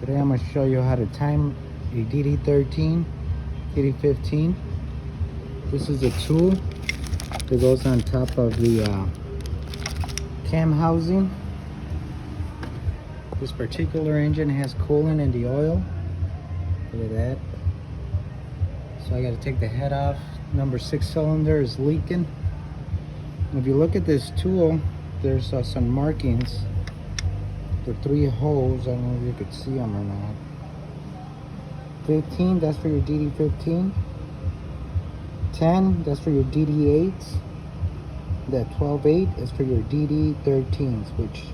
Today I'm going to show you how to time a dd13, dd15. This is a tool that goes on top of the cam housing. This particular engine has coolant in the oil. Look at that. So I got to take the head off. Number 6 cylinder is leaking. If you look at this tool, there's some markings. The 3 holes, I don't know if you could see them or not. 15, that's for your dd15. 10, that's for your dd8s. That 12.8 is for your dd13s, which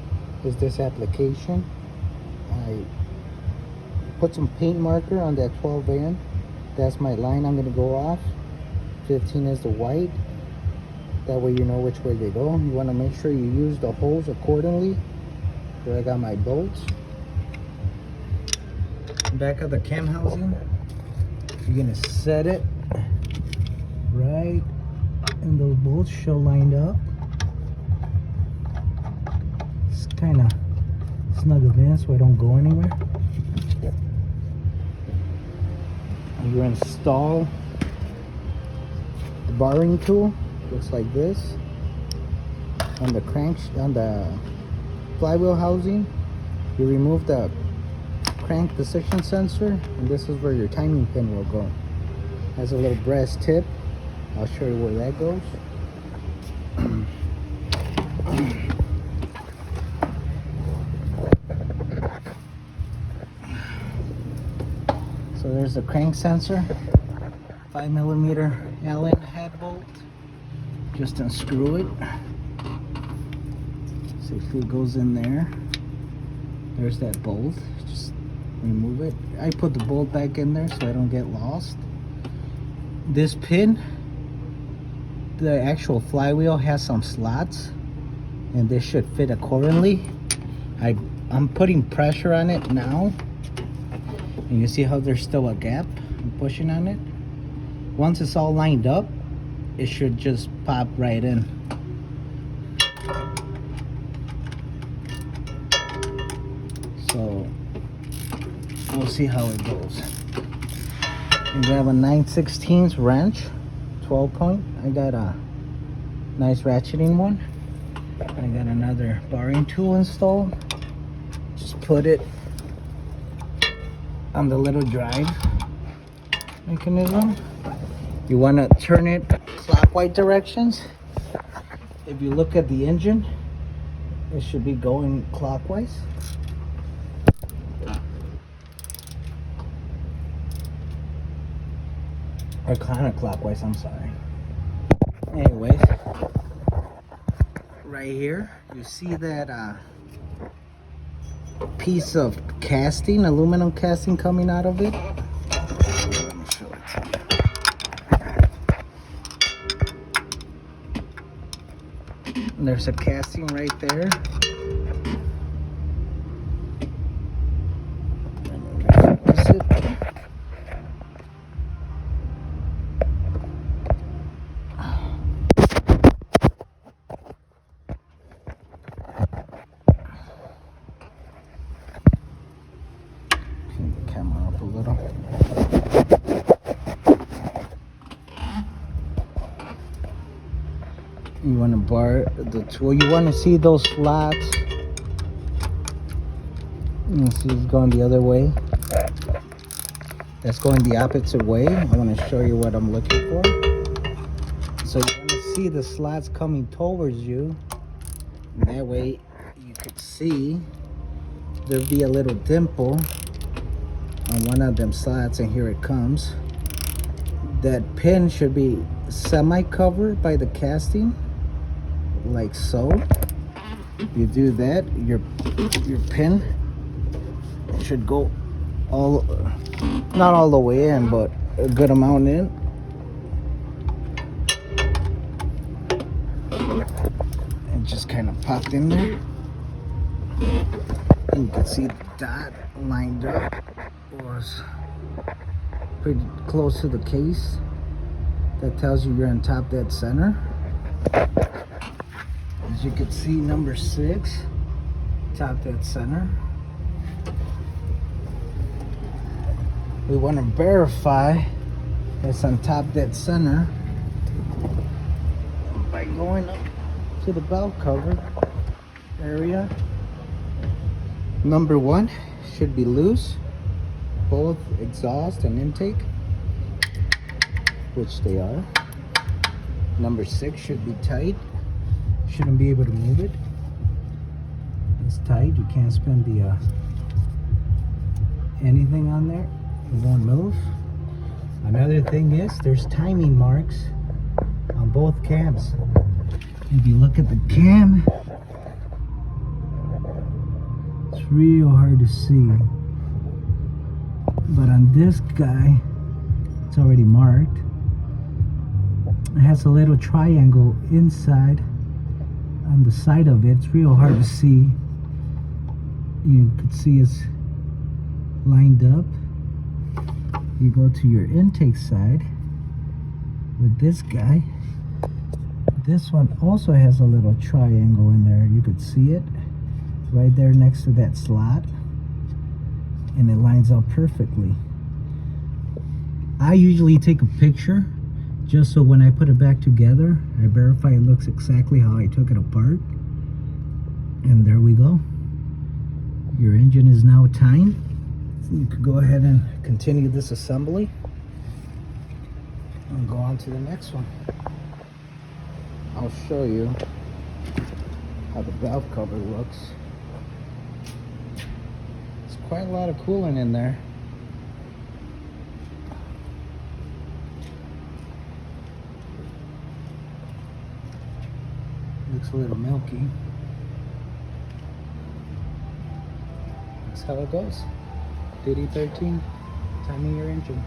is this application. I put some paint marker on that 12 band. That's my line I'm going to go off. 15 is the white. That way you know which way they go. You want to make sure you use the holes accordingly. Here I got my bolts. Back of the cam housing, you're going to set it right, and those bolts should line up. It's kind of snug them in so I don't go anywhere. You install the barring tool. Looks like this on the flywheel housing. You remove the crank position sensor, and this is where your timing pin will go. Has a little brass tip. I'll show you where that goes. So there's the crank sensor, 5mm Allen head bolt. Just unscrew it. See if it goes in there. There's that bolt. Just remove it. I put the bolt back in there so I don't get lost. This pin, the actual flywheel has some slots, and this should fit accordingly. I'm putting pressure on it now, and you see how there's still a gap. I'm pushing on it. Once it's all lined up, it should just pop right in. So we'll see how it goes. You grab a 9/16 wrench, 12 point. I got a nice ratcheting one. I got another barring tool installed. Just put it on the little drive mechanism. You want to turn it clockwise directions. If you look at the engine, it should be going clockwise. Or counterclockwise, I'm sorry. Anyways, right here, you see that piece of casting, aluminum casting coming out of it. Let me show it to you. There's a casting right there. Refocus it. Clean the camera up a little. You want to bar the tool. You want to see those slots. You see it's going the other way. That's going the opposite way. I want to show you what I'm looking for. So you want to see the slots coming towards you. And that way you could see there'll be a little dimple on one of them slots, and here it comes. That pin should be semi-covered by the casting, like so. You do that, your pin should go not all the way in, but a good amount in. And just kind of popped in there. And you can see the dot lined up was pretty close to the case. That tells you you're on top dead center. As you can see, number 6, top dead center. we want to verify it's on top dead center by going up to the valve cover area. Number 1 should be loose, both exhaust and intake, which they are. Number 6 should be tight, shouldn't be able to move it. It's tight, you can't spin the anything on there, it won't move. Another thing is there's timing marks on both cams. If you look at the cam, it's real hard to see, but on this guy it's already marked. It has a little triangle inside on the side of it. It's real hard to see. You could see it's lined up. You go to your intake side with this guy. This one also has a little triangle in there. You could see it right there next to that slot, and it lines up perfectly. I usually take a picture just so when I put it back together, I verify it looks exactly how I took it apart. And there we go. Your engine is now timed. You could go ahead and continue this assembly and go on to the next one. I'll show you how the valve cover looks. There's quite a lot of coolant in there. Looks a little milky. That's how it goes. dd13, timing your engine.